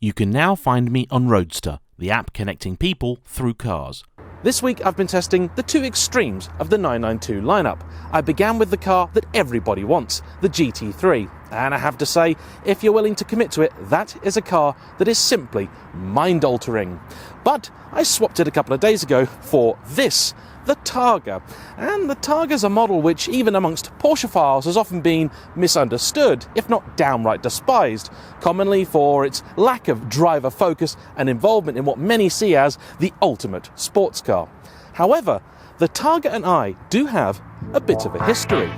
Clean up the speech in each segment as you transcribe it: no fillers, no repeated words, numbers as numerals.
You can now find me on RoadStr, the app connecting people through cars. This week I've been testing the two extremes of the 992 lineup. I began with the car that everybody wants, the GT3, and I have to say, if you're willing to commit to it, that is a car that is simply mind-altering. But I swapped it a couple of days ago for this, the Targa. And the Targa's a model which, even amongst Porschephiles, has often been misunderstood, if not downright despised, commonly for its lack of driver focus and involvement in what many see as the ultimate sports car. However, the Targa and I do have a bit of a history.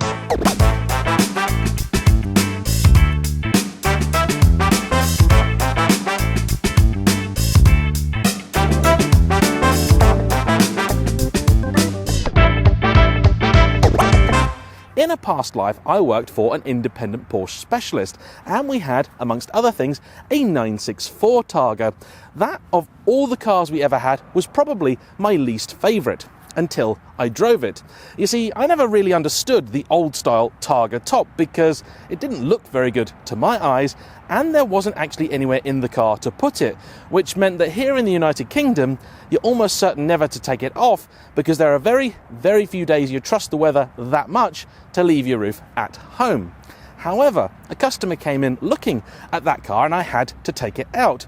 In a past life, I worked for an independent Porsche specialist, and we had, amongst other things, a 964 Targa. That, of all the cars we ever had, was probably my least favourite, until I drove it. You see, I never really understood the old-style Targa top because it didn't look very good to my eyes, and there wasn't actually anywhere in the car to put it, which meant that here in the United Kingdom, you're almost certain never to take it off because there are very, very few days you trust the weather that much to leave your roof at home. However, a customer came in looking at that car and I had to take it out.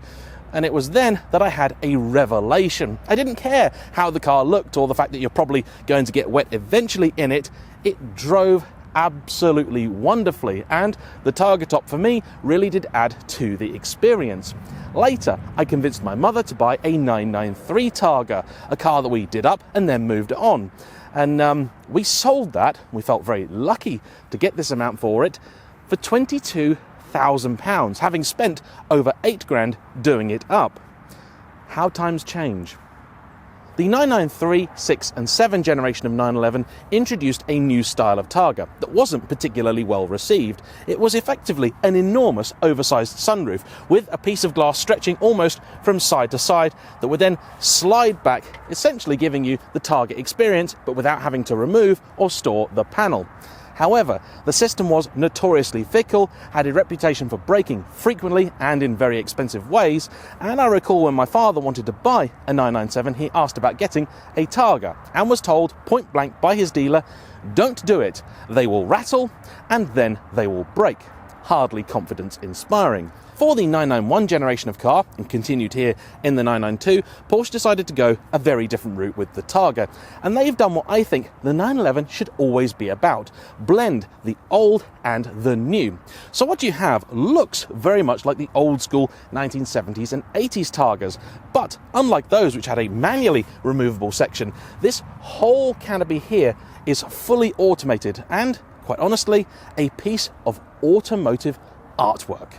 And it was then that I had a revelation. I didn't care how the car looked or the fact that you're probably going to get wet eventually in it. It drove absolutely wonderfully, and the Targa top for me really did add to the experience. Later, I convinced my mother to buy a 993 Targa, a car that we did up and then moved on. And we sold that, we felt very lucky to get this amount for it, for £22,000, having spent over £8,000 doing it up. How times change. The 993, 6 and 7 generation of 911 introduced a new style of Targa that wasn't particularly well received. It was effectively an enormous oversized sunroof with a piece of glass stretching almost from side to side that would then slide back, essentially giving you the Targa experience but without having to remove or store the panel. However, the system was notoriously fickle, had a reputation for breaking frequently and in very expensive ways, and I recall when my father wanted to buy a 997, he asked about getting a Targa and was told point blank by his dealer, "Don't do it, they will rattle and then they will break." Hardly confidence inspiring. For the 991 generation of car, and continued here in the 992, Porsche decided to go a very different route with the Targa, and they've done what I think the 911 should always be about: blend the old and the new. So what you have looks very much like the old school 1970s and 80s Targas, but unlike those which had a manually removable section, this whole canopy here is fully automated and, quite honestly, a piece of automotive artwork.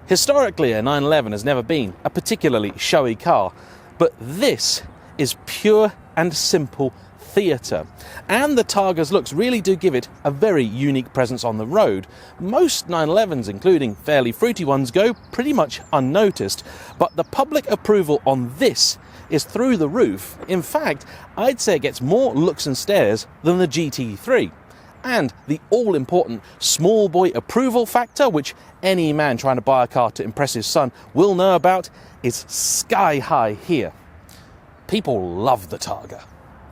Historically, a 911 has never been a particularly showy car, but this is pure and simple theatre. And the Targa's looks really do give it a very unique presence on the road. Most 911s, including fairly fruity ones, go pretty much unnoticed, but the public approval on this is through the roof. In fact, I'd say it gets more looks and stares than the GT3. And the all-important small boy approval factor, which any man trying to buy a car to impress his son will know about, is sky high here. People love the Targa.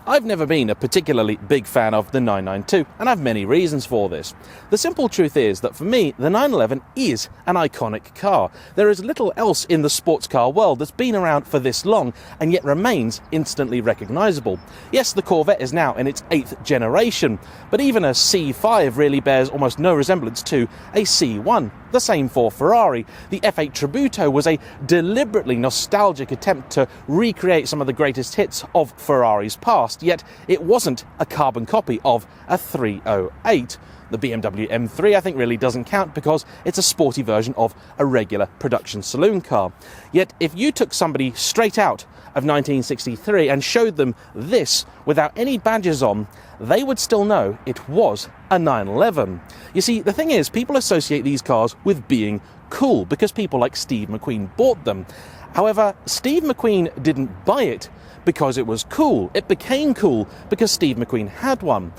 I've never been a particularly big fan of the 992, and I've many reasons for this. The simple truth is that for me, the 911 is an iconic car. There is little else in the sports car world that's been around for this long and yet remains instantly recognisable. Yes, the Corvette is now in its 8th generation, but even a C5 really bears almost no resemblance to a C1. The same for Ferrari. The F8 Tributo was a deliberately nostalgic attempt to recreate some of the greatest hits of Ferrari's past, yet it wasn't a carbon copy of a 308. The BMW M3 I think really doesn't count because it's a sporty version of a regular production saloon car. Yet if you took somebody straight out of 1963 and showed them this without any badges on, they would still know it was a 911. You see, the thing is, people associate these cars with being cool because people like Steve McQueen bought them. However, Steve McQueen didn't buy it because it was cool. It became cool because Steve McQueen had one.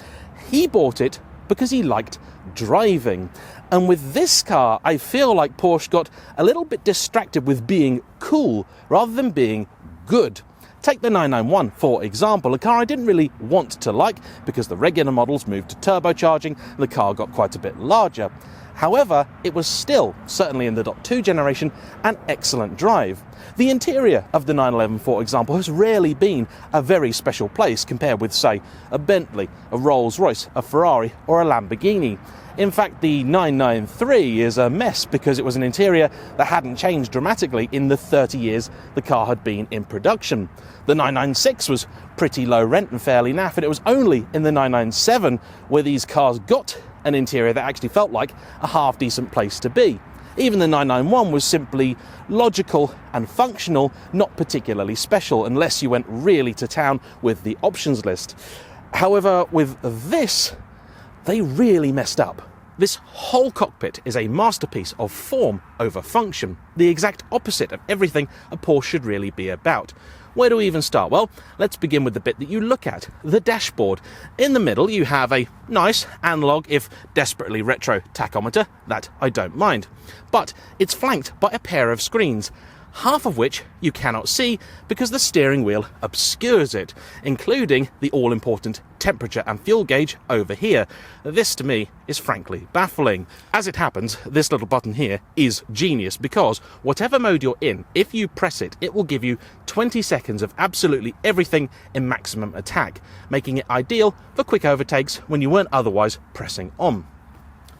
He bought it because he liked driving. And with this car, I feel like Porsche got a little bit distracted with being cool rather than being good. Take the 991, for example, a car I didn't really want to like because the regular models moved to turbocharging and the car got quite a bit larger. However, it was still, certainly in the .2 generation, an excellent drive. The interior of the 911, for example, has rarely been a very special place compared with, say, a Bentley, a Rolls-Royce, a Ferrari or a Lamborghini. In fact, the 993 is a mess because it was an interior that hadn't changed dramatically in the 30 years the car had been in production. The 996 was pretty low rent and fairly naff, and it was only in the 997 where these cars got an interior that actually felt like a half-decent place to be. Even the 991 was simply logical and functional, not particularly special, unless you went really to town with the options list. However, with this, they really messed up. This whole cockpit is a masterpiece of form over function, the exact opposite of everything a Porsche should really be about. Where do we even start? Well, let's begin with the bit that you look at, the dashboard. In the middle, you have a nice analog, if desperately retro, tachometer. That I don't mind. But it's flanked by a pair of screens, half of which you cannot see because the steering wheel obscures it, including the all-important temperature and fuel gauge over here. This, to me, is frankly baffling. As it happens, this little button here is genius because whatever mode you're in, if you press it, it will give you 20 seconds of absolutely everything in maximum attack, making it ideal for quick overtakes when you weren't otherwise pressing on.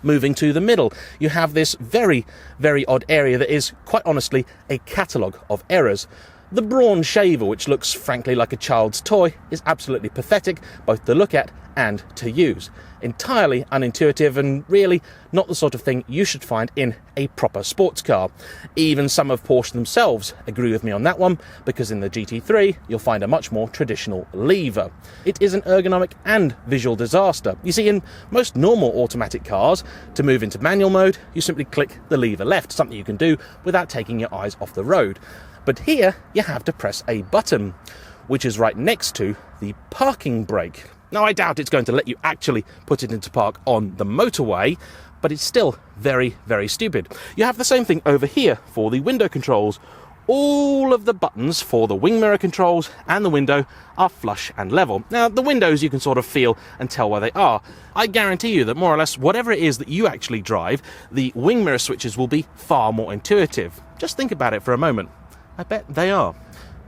Moving to the middle, you have this very, very odd area that is, quite honestly, a catalogue of errors. The Brawn shaver, which looks frankly like a child's toy, is absolutely pathetic, both to look at and to use. Entirely unintuitive and really not the sort of thing you should find in a proper sports car. Even some of Porsche themselves agree with me on that one, because in the GT3 you'll find a much more traditional lever. It is an ergonomic and visual disaster. You see, in most normal automatic cars, to move into manual mode, you simply click the lever left, something you can do without taking your eyes off the road. But here you have to press a button, which is right next to the parking brake. Now, I doubt it's going to let you actually put it into park on the motorway, but it's still very, very stupid. You have the same thing over here for the window controls. All of the buttons for the wing mirror controls and the window are flush and level. Now, the windows you can sort of feel and tell where they are. I guarantee you that more or less whatever it is that you actually drive, the wing mirror switches will be far more intuitive. Just think about it for a moment. I bet they are.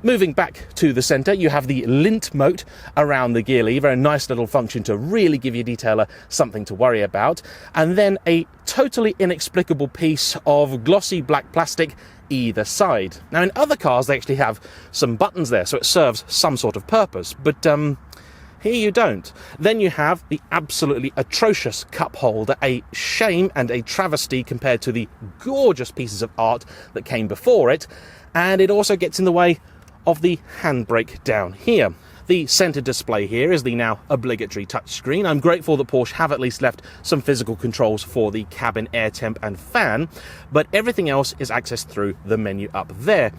Moving back to the centre, you have the lint moat around the gear lever, a nice little function to really give your detailer something to worry about, and then a totally inexplicable piece of glossy black plastic either side. Now, in other cars they actually have some buttons there, so it serves some sort of purpose, but here you don't. Then you have the absolutely atrocious cup holder, a shame and a travesty compared to the gorgeous pieces of art that came before it, and it also gets in the way of the handbrake down here. The centre display here is the now obligatory touchscreen. I'm grateful that Porsche have at least left some physical controls for the cabin air temp and fan, but everything else is accessed through the menu up there.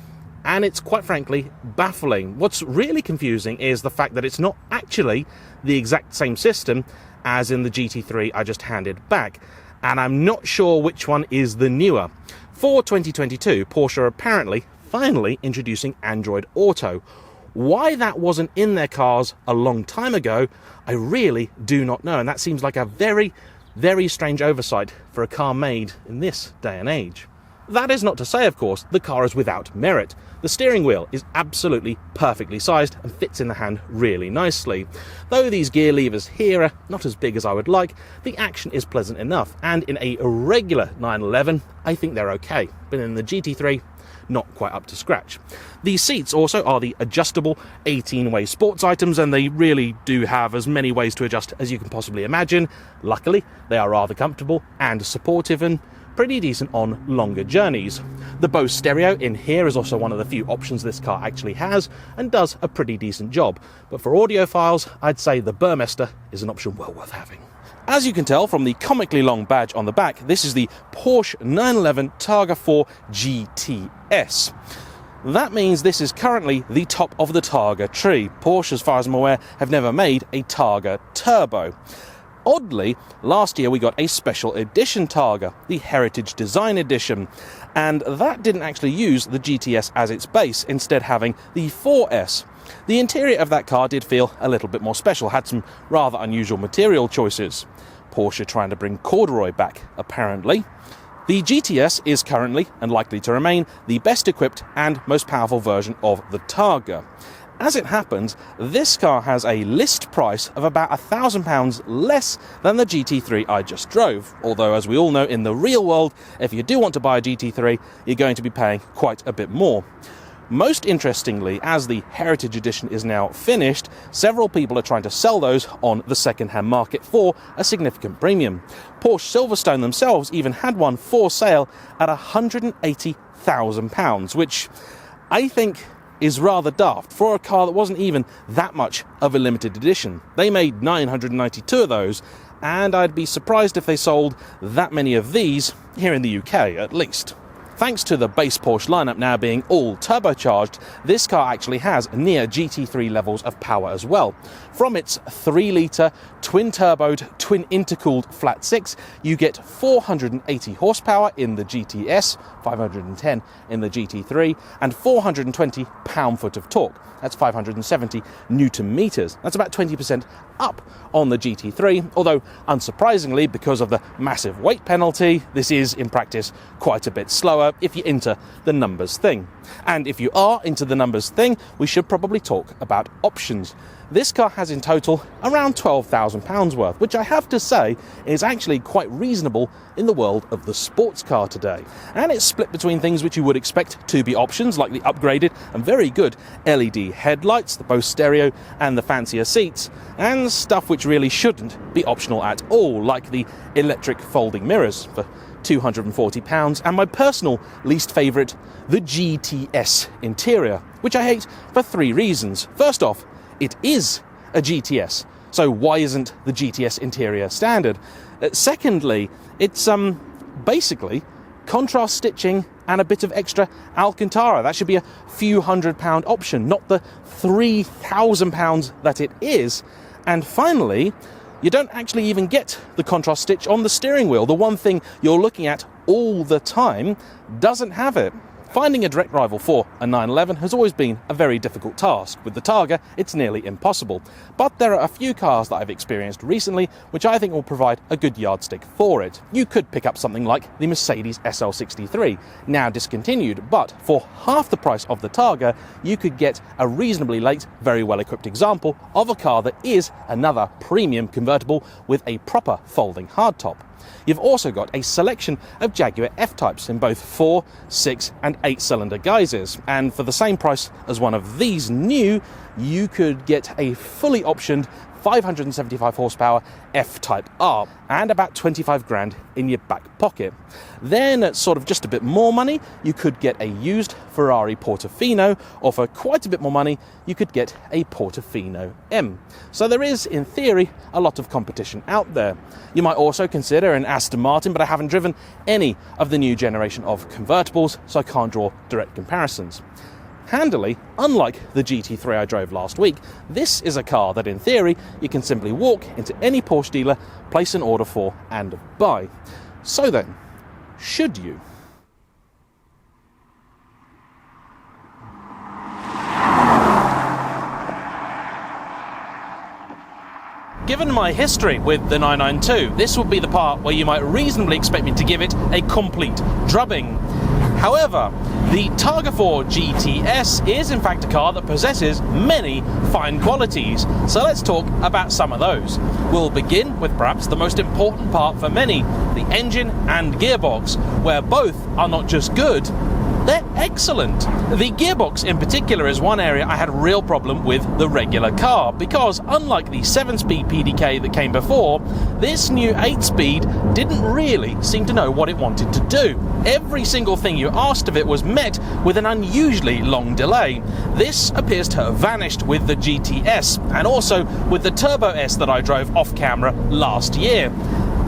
And it's quite frankly baffling. What's really confusing is the fact that it's not actually the exact same system as in the GT3 I just handed back, and I'm not sure which one is the newer. For 2022, Porsche are apparently finally introducing Android Auto. Why that wasn't in their cars a long time ago, I really do not know, and that seems like a very, very strange oversight for a car made in this day and age. That is not to say, of course, the car is without merit. The steering wheel is absolutely perfectly sized and fits in the hand really nicely. Though these gear levers here are not as big as I would like, the action is pleasant enough, and in a regular 911, I think they're okay. But in the GT3, not quite up to scratch. The seats also are the adjustable 18-way sports items, and they really do have as many ways to adjust as you can possibly imagine. Luckily, they are rather comfortable and supportive and pretty decent on longer journeys. The Bose Stereo in here is also one of the few options this car actually has and does a pretty decent job. But for audiophiles, I'd say the Burmester is an option well worth having. As you can tell from the comically long badge on the back, this is the Porsche 911 Targa 4 GTS. That means this is currently the top of the Targa tree. Porsche, as far as I'm aware, have never made a Targa Turbo. Oddly, last year we got a special edition Targa, the Heritage Design Edition, and that didn't actually use the GTS as its base, instead having the 4S. The interior of that car did feel a little bit more special, had some rather unusual material choices. Porsche trying to bring corduroy back, apparently. The GTS is currently, and likely to remain, the best equipped and most powerful version of the Targa. As it happens, this car has a list price of about £1,000 less than the GT3 I just drove, although as we all know in the real world, if you do want to buy a GT3, you're going to be paying quite a bit more. Most interestingly, as the Heritage Edition is now finished, several people are trying to sell those on the second-hand market for a significant premium. Porsche Silverstone themselves even had one for sale at £180,000, which I think is rather daft for a car that wasn't even that much of a limited edition. They made 992 of those, and I'd be surprised if they sold that many of these here in the UK at least. Thanks to the base Porsche lineup now being all turbocharged, this car actually has near GT3 levels of power as well. From its 3-litre, twin-turboed, twin-intercooled flat 6, you get 480 horsepower in the GTS, 510 in the GT3, and 420 pound-foot of torque. That's 570 newton meters. That's about 20% up on the GT3, although unsurprisingly, because of the massive weight penalty, this is in practice quite a bit slower if you're into the numbers thing. And if you are into the numbers thing, we should probably talk about options. This car has in total around £12,000 worth, which I have to say is actually quite reasonable in the world of the sports car today. And it's split between things which you would expect to be options, like the upgraded and very good LED headlights, the Bose Stereo, and the fancier seats, and stuff which really shouldn't be optional at all, like the electric folding mirrors for £240, and my personal least favourite, the Gts Interior, which I hate for 3 reasons. First off, it is a GTS, so why isn't the GTS Interior standard? Secondly, it's basically contrast stitching and a bit of extra Alcantara. That should be a few £100 option, not the £3,000 that it is. And finally, you don't actually even get the contrast stitch on the steering wheel. The one thing you're looking at all the time doesn't have it. Finding a direct rival for a 911 has always been a very difficult task. With the Targa, it's nearly impossible. But there are a few cars that I've experienced recently which I think will provide a good yardstick for it. You could pick up something like the Mercedes SL63, now discontinued, but for half the price of the Targa, you could get a reasonably late, very well-equipped example of a car that is another premium convertible with a proper folding hardtop. You've also got a selection of Jaguar F-Types in both 4, 6 and 8-cylinder guises, and for the same price as one of these new, you could get a fully optioned 575 horsepower F-Type R and about 25 grand in your back pocket. Then at sort of just a bit more money, you could get a used Ferrari Portofino, or for quite a bit more money, you could get a Portofino M. So there is, in theory, a lot of competition out there. You might also consider an Aston Martin, but I haven't driven any of the new generation of convertibles, so I can't draw direct comparisons. Handily, unlike the GT3 I drove last week, this is a car that in theory you can simply walk into any Porsche dealer, place an order for and buy. So then, should you? Given my history with the 992, this would be the part where you might reasonably expect me to give it a complete drubbing. However, the Targa 4 GTS is in fact a car that possesses many fine qualities, so let's talk about some of those. We'll begin with perhaps the most important part for many, the engine and gearbox, where both are not just good, they're excellent. The gearbox in particular is one area I had a real problem with the regular car, because unlike the 7-speed PDK that came before, this new 8-speed didn't really seem to know what it wanted to do. Every single thing you asked of it was met with an unusually long delay. This appears to have vanished with the GTS, and also with the Turbo S that I drove off camera last year.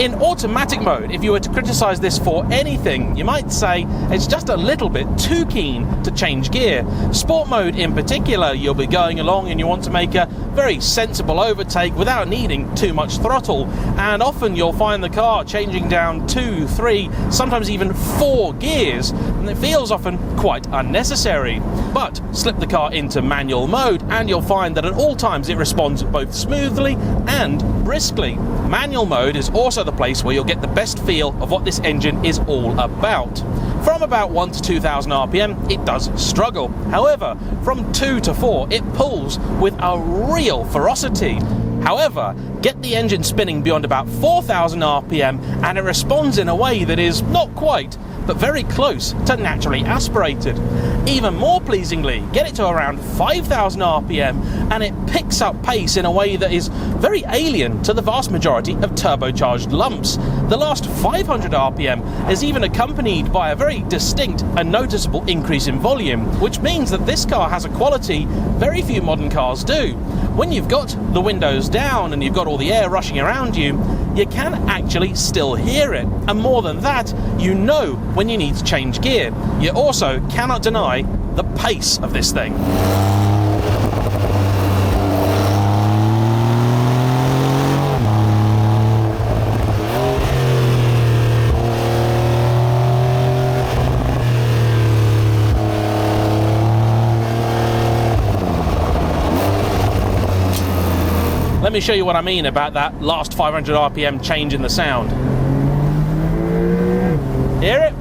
In automatic mode, if you were to criticize this for anything, you might say it's just a little bit too keen to change gear. Sport mode in particular, you'll be going along and you want to make a very sensible overtake without needing too much throttle, and often you'll find the car changing down 2, 3, sometimes even 4 gears, and it feels often quite unnecessary. But slip the car into manual mode and you'll find that at all times it responds both smoothly and briskly. Manual mode is also the place where you'll get the best feel of what this engine is all about. From about 1 to 2,000 RPM, it does struggle. However, from 2 to 4, it pulls with a real ferocity. However, get the engine spinning beyond about 4,000 RPM and it responds in a way that is not quite, but very close to naturally aspirated. Even more pleasingly, get it to around 5,000 RPM and it picks up pace in a way that is very alien to the vast majority of turbocharged lumps. The last 500 RPM is even accompanied by a very distinct and noticeable increase in volume, which means that this car has a quality very few modern cars do. When you've got the windows down and you've got all the air rushing around you, you can actually still hear it. And more than that, you know when you need to change gear. You also cannot deny the pace of this thing. Let me show you what I mean about that last 500 RPM change in the sound. Hear it?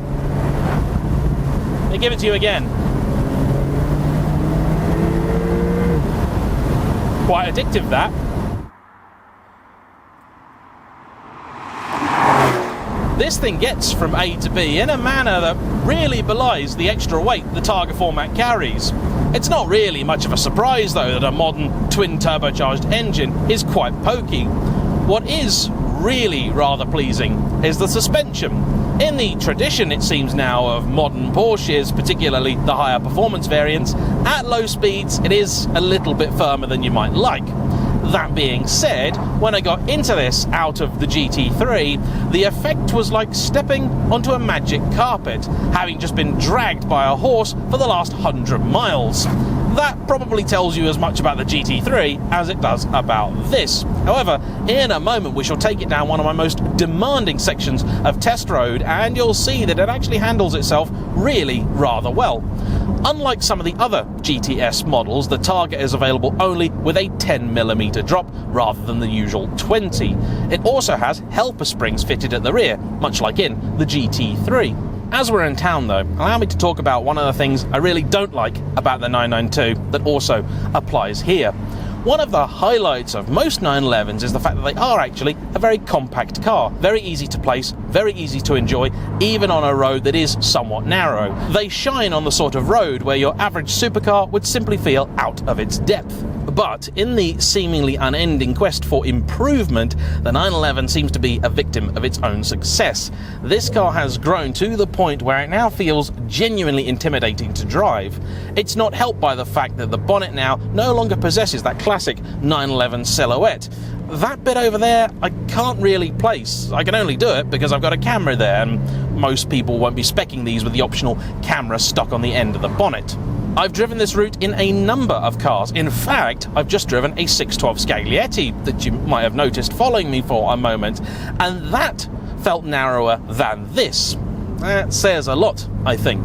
Let me give it to you again. Quite addictive, that. This thing gets from A to B in a manner that really belies the extra weight the Targa format carries. It's not really much of a surprise though that a modern twin turbocharged engine is quite pokey. What is really rather pleasing is the suspension. In the tradition, it seems now, of modern Porsches, particularly the higher performance variants, at low speeds it is a little bit firmer than you might like. That being said, when I got into this out of the GT3, the effect was like stepping onto a magic carpet, having just been dragged by a horse for the last 100 miles. That probably tells you as much about the GT3 as it does about this. However, in a moment we shall take it down one of my most demanding sections of test road, and you'll see that it actually handles itself really rather well. Unlike some of the other GTS models, the Targa is available only with a 10mm drop rather than the usual 20. It also has helper springs fitted at the rear, much like in the GT3. As we're in town though, allow me to talk about one of the things I really don't like about the 992 that also applies here. One of the highlights of most 911s is the fact that they are actually a very compact car, very easy to place, very easy to enjoy, even on a road that is somewhat narrow. They shine on the sort of road where your average supercar would simply feel out of its depth. But in the seemingly unending quest for improvement, the 911 seems to be a victim of its own success. This car has grown to the point where it now feels genuinely intimidating to drive. It's not helped by the fact that the bonnet now no longer possesses that classic 911 silhouette. That bit over there I can't really place. I can only do it because I've got a camera there, and most people won't be speccing these with the optional camera stuck on the end of the bonnet. I've driven this route in a number of cars. In fact, I've just driven a 612 Scaglietti that you might have noticed following me for a moment, and that felt narrower than this. That says a lot, I think.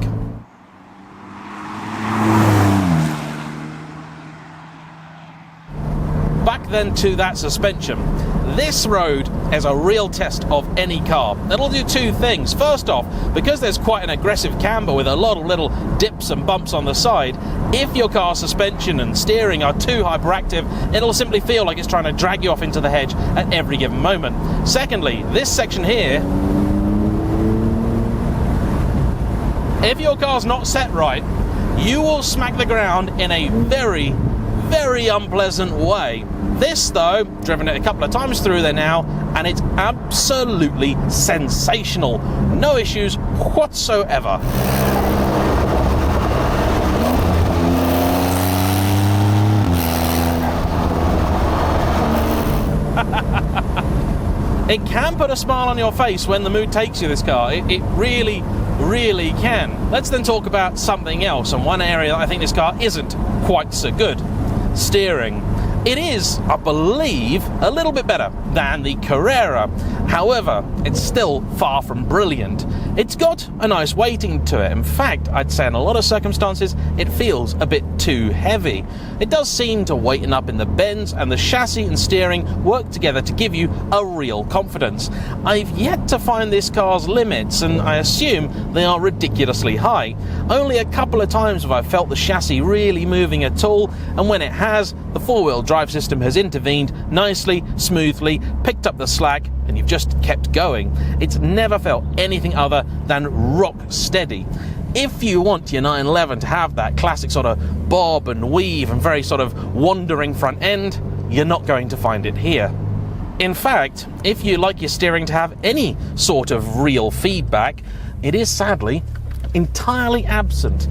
Back then to that suspension. This road is a real test of any car. It'll do two things. First off, because there's quite an aggressive camber with a lot of little dips and bumps on the side, if your car's suspension and steering are too hyperactive, it'll simply feel like it's trying to drag you off into the hedge at every given moment. Secondly, this section here, if your car's not set right, you will smack the ground in a very, very unpleasant way. This though, driven it a couple of times through there now, and it's absolutely sensational. No issues whatsoever. It can put a smile on your face when the mood takes you, this car. It really, really can. Let's then talk about something else, and one area that I think this car isn't quite so good. Steering. It is, I believe, a little bit better than the Carrera. However, it's still far from brilliant. It's got a nice weighting to it. In fact, I'd say in a lot of circumstances, it feels a bit too heavy. It does seem to weighten up in the bends, and the chassis and steering work together to give you a real confidence. I've yet to find this car's limits, and I assume they are ridiculously high. Only a couple of times have I felt the chassis really moving at all, and when it has, the four-wheel drive system has intervened nicely, smoothly, picked up the slack, and you've just kept going. It's never felt anything other than rock steady. If you want your 911 to have that classic sort of bob and weave and very sort of wandering front end, you're not going to find it here. In fact, if you like your steering to have any sort of real feedback, it is sadly entirely absent.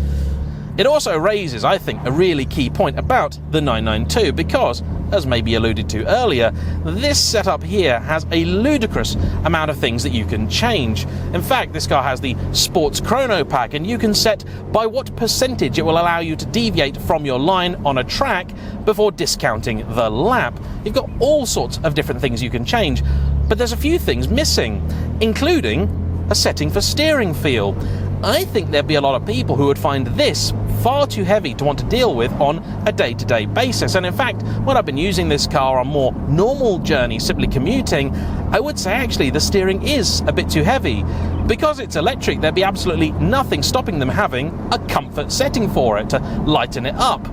It also raises, I think, a really key point about the 992 because, as maybe alluded to earlier, this setup here has a ludicrous amount of things that you can change. In fact, this car has the Sports Chrono Pack, and you can set by what percentage it will allow you to deviate from your line on a track before discounting the lap. You've got all sorts of different things you can change, but there's a few things missing, including a setting for steering feel. I think there'd be a lot of people who would find this far too heavy to want to deal with on a day-to-day basis. And in fact, when I've been using this car on more normal journeys, simply commuting, I would say actually the steering is a bit too heavy. Because it's electric, there'd be absolutely nothing stopping them having a comfort setting for it to lighten it up.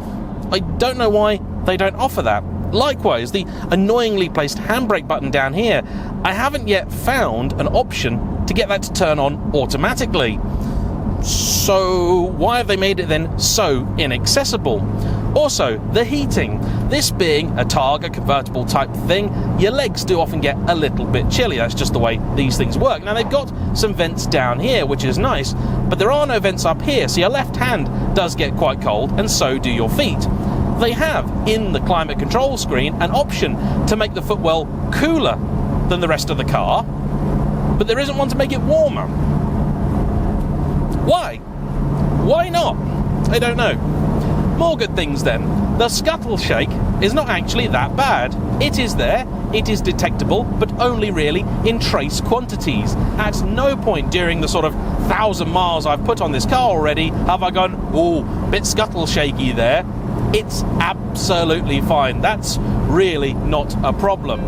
I don't know why they don't offer that. Likewise, the annoyingly placed handbrake button down here, I haven't yet found an option to get that to turn on automatically. So why have they made it then so inaccessible? Also, the heating. This being a Targa convertible type thing, your legs do often get a little bit chilly. That's just the way these things work. Now, they've got some vents down here, which is nice, but there are no vents up here, so your left hand does get quite cold, and so do your feet. They have, in the climate control screen, an option to make the footwell cooler than the rest of the car, but there isn't one to make it warmer. Why? Why not? I don't know. More good things then. The scuttle shake is not actually that bad. It is there, it is detectable, but only really in trace quantities. At no point during the sort of 1,000 miles I've put on this car already have I gone, oh, bit scuttle shaky there. It's absolutely fine. That's really not a problem.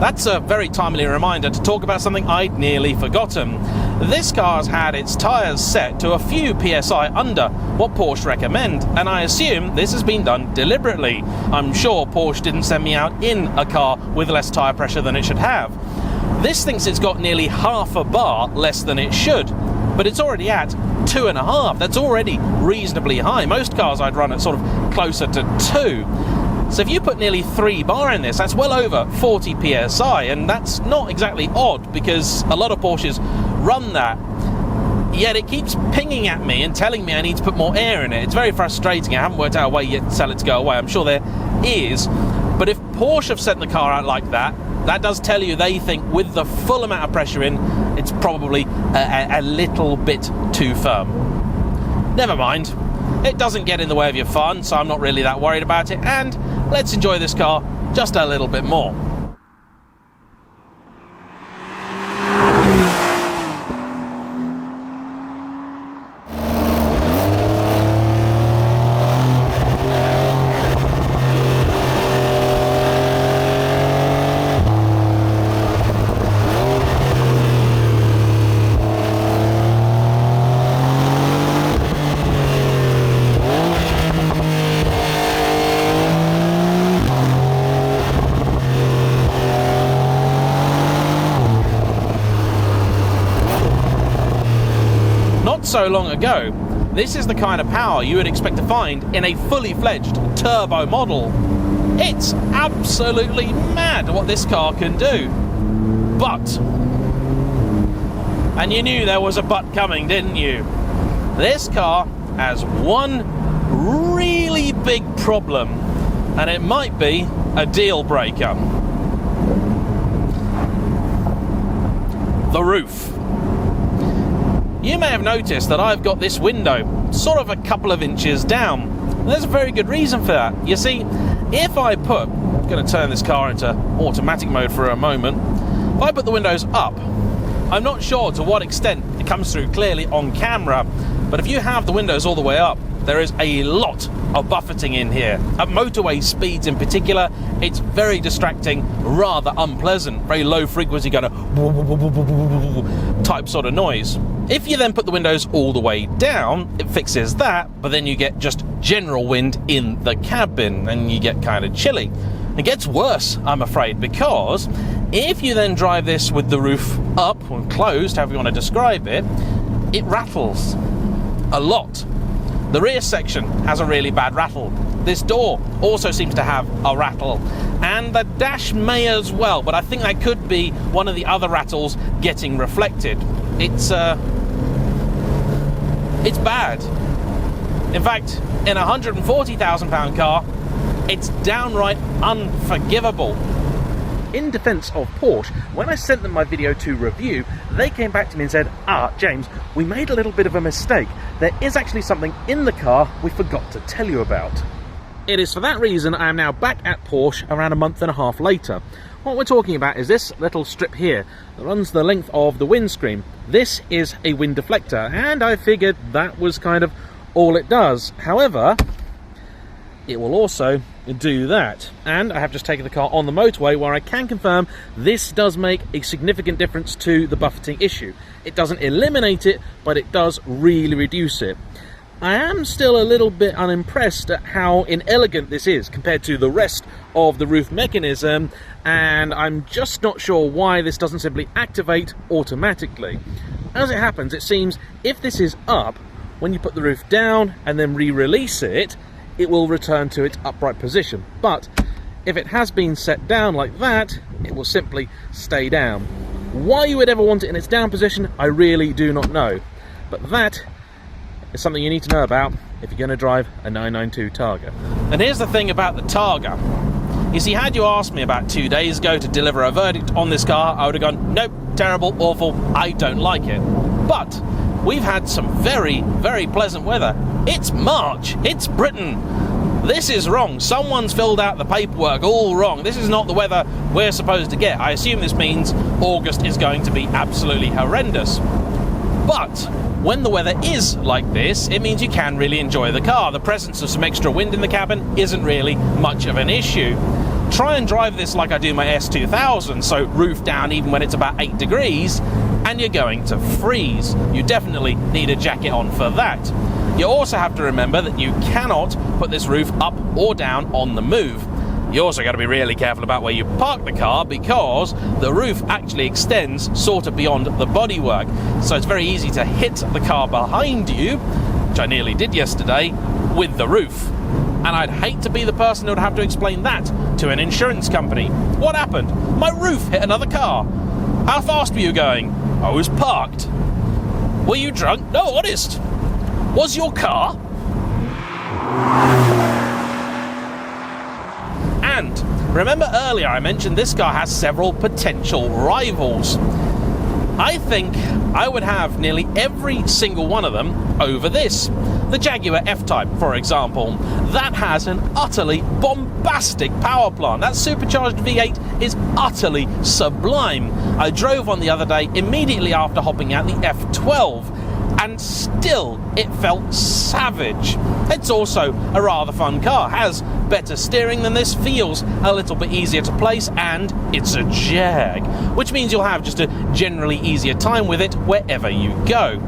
That's a very timely reminder to talk about something I'd nearly forgotten. This car's had its tyres set to a few PSI under what Porsche recommend, and I assume this has been done deliberately. I'm sure Porsche didn't send me out in a car with less tyre pressure than it should have. This thinks it's got nearly half a bar less than it should, but it's already at 2.5. That's already reasonably high. Most cars I'd run at sort of closer to 2. So if you put nearly 3 bar in this, that's well over 40 PSI, and that's not exactly odd because a lot of Porsches run that, yet it keeps pinging at me and telling me I need to put more air in it. It's very frustrating. I haven't worked out a way yet to tell it to go away. I'm sure there is, but if Porsche have sent the car out like that, that does tell you they think with the full amount of pressure in, it's probably a little bit too firm. Never mind. It doesn't get in the way of your fun, so I'm not really that worried about it, and let's enjoy this car just a little bit more. So long ago, this is the kind of power you would expect to find in a fully fledged turbo model. It's absolutely mad what this car can do. But, and you knew there was a but coming, didn't you? This car has one really big problem, and it might be a deal breaker. the roof. You may have noticed that I've got this window sort of a couple of inches down. There's a very good reason for that. You see, if I put, I'm going to turn this car into automatic mode for a moment, if I put the windows up, I'm not sure to what extent it comes through clearly on camera, but if you have the windows all the way up, there is a lot of buffeting in here. At motorway speeds in particular, it's very distracting, rather unpleasant, very low frequency kind of type sort of noise. If you then put the windows all the way down, it fixes that, but then you get just general wind in the cabin and you get kind of chilly. It gets worse, I'm afraid, because if you then drive this with the roof up or closed, however you want to describe it, it rattles a lot. The rear section has a really bad rattle. This door also seems to have a rattle, and the dash may as well, but I think that could be one of the other rattles getting reflected. It's bad. In fact, in a £140,000 car, it's downright unforgivable. In defense of Porsche, when I sent them my video to review, they came back to me and said, James, we made a little bit of a mistake. There is actually something in the car we forgot to tell you about. It is for that reason I am now back at Porsche around a month and a half later. What we're talking about is this little strip here that runs the length of the windscreen. This is a wind deflector, and I figured that was kind of all it does. However, it will also do that, and I have just taken the car on the motorway where I can confirm this does make a significant difference to the buffeting issue. It doesn't eliminate it, but it does really reduce it. I am still a little bit unimpressed at how inelegant this is compared to the rest of the roof mechanism, and I'm just not sure why this doesn't simply activate automatically. As it happens, it seems if this is up, when you put the roof down and then re-release it, it will return to its upright position. But if it has been set down like that, it will simply stay down. Why you would ever want it in its down position, I really do not know. But that is something you need to know about if you're going to drive a 992 Targa. And here's the thing about the Targa. You see, had you asked me about 2 days ago to deliver a verdict on this car, I would have gone, nope, terrible, awful, I don't like it. But we've had some very, very pleasant weather. It's March, it's Britain. This is wrong. Someone's filled out the paperwork all wrong. This is not the weather we're supposed to get. I assume this means August is going to be absolutely horrendous. But when the weather is like this, it means you can really enjoy the car. The presence of some extra wind in the cabin isn't really much of an issue. Try and drive this like I do my S2000, so roof down even when it's about 8 degrees, and you're going to freeze. You definitely need a jacket on for that. You also have to remember that you cannot put this roof up or down on the move. You also got to be really careful about where you park the car, because the roof actually extends sort of beyond the bodywork. So it's very easy to hit the car behind you, which I nearly did yesterday, with the roof. And I'd hate to be the person who would have to explain that to an insurance company. What happened? My roof hit another car. How fast were you going? I was parked. Were you drunk? No, honest. Was your car? And remember earlier I mentioned this car has several potential rivals. I think I would have nearly every single one of them over this. The Jaguar F-Type, for example, that has an utterly bombastic power plant. That supercharged V8 is utterly sublime. I drove one the other day immediately after hopping out the F12, and still it felt savage. It's also a rather fun car, has better steering than this, feels a little bit easier to place, and it's a Jag, which means you'll have just a generally easier time with it wherever you go.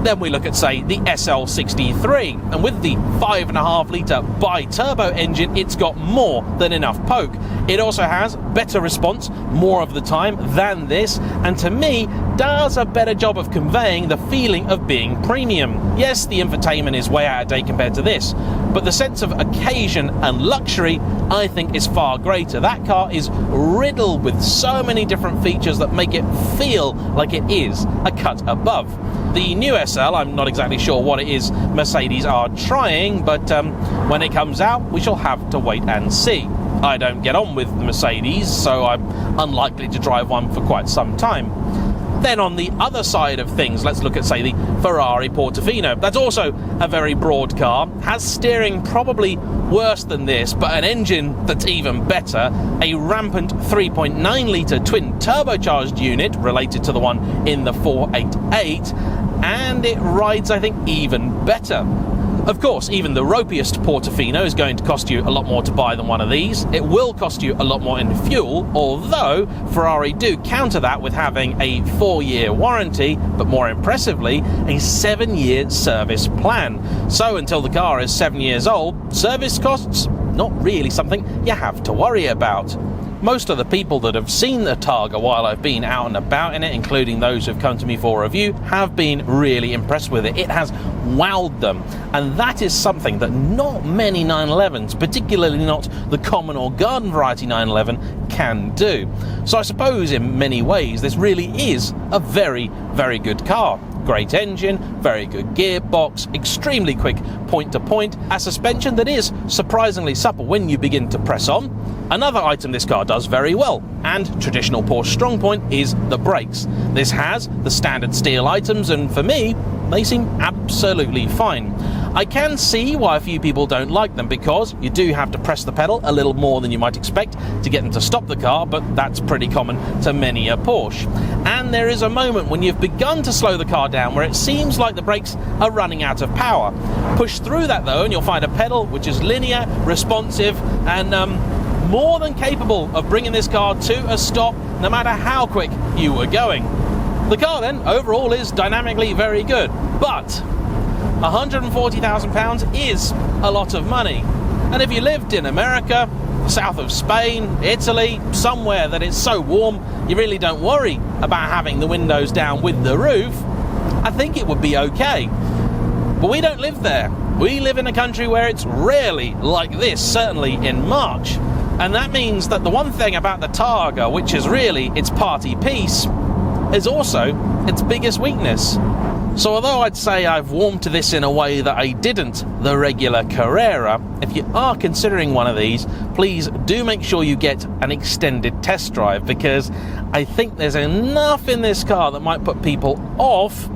Then we look at, say, the SL63, and with the 5.5 litre bi-turbo engine, it's got more than enough poke. It also has better response more of the time than this, and to me, does a better job of conveying the feeling of being premium. Yes, the infotainment is way out of date compared to this, but the sense of occasion and luxury, I think, is far greater. That car is riddled with so many different features that make it feel like it is a cut above. The new SL, I'm not exactly sure what it is Mercedes are trying, but when it comes out, we shall have to wait and see. I don't get on with Mercedes, so I'm unlikely to drive one for quite some time. Then on the other side of things, let's look at, say, the Ferrari Portofino. That's also a very broad car, has steering probably worse than this, but an engine that's even better, a rampant 3.9 litre twin turbocharged unit related to the one in the 488, and it rides, I think, even better. Of course, even the ropiest Portofino is going to cost you a lot more to buy than one of these. It will cost you a lot more in fuel, although Ferrari do counter that with having a 4-year warranty, but more impressively, a 7-year service plan. So until the car is 7 years old, service costs, not really something you have to worry about. Most of the people that have seen the Targa while I've been out and about in it, including those who've come to me for a review, have been really impressed with it. It has wowed them, and that is something that not many 911s, particularly not the common or garden variety 911, can do. So I suppose in many ways this really is a very, very good car. Great engine, very good gearbox, extremely quick point-to-point, a suspension that is surprisingly supple when you begin to press on. Another item this car does very well, and traditional Porsche strong point, is the brakes. This has the standard steel items, and for me, they seem absolutely fine. I can see why a few people don't like them, because you do have to press the pedal a little more than you might expect to get them to stop the car, but that's pretty common to many a Porsche. And there is a moment when you've begun to slow the car down where it seems like the brakes are running out of power. Push through that though and you'll find a pedal which is linear, responsive, and more than capable of bringing this car to a stop no matter how quick you were going. The car then overall is dynamically very good, but £140,000 is a lot of money. And if you lived in America, south of Spain, Italy, somewhere that is so warm you really don't worry about having the windows down with the roof, I think it would be okay. But we don't live there. We live in a country where it's rarely like this, certainly in March. And that means that the one thing about the Targa, which is really its party piece, is also its biggest weakness. So although I'd say I've warmed to this in a way that I didn't the regular Carrera, if you are considering one of these, please do make sure you get an extended test drive, because I think there's enough in this car that might put people off.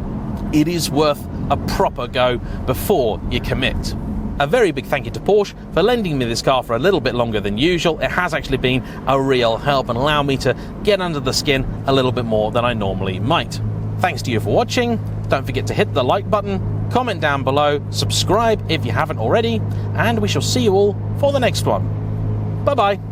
It is worth a proper go before you commit. A very big thank you to Porsche for lending me this car for a little bit longer than usual. It has actually been a real help and allowed me to get under the skin a little bit more than I normally might. Thanks to you for watching. Don't forget to hit the like button, comment down below, subscribe if you haven't already, and we shall see you all for the next one. Bye bye.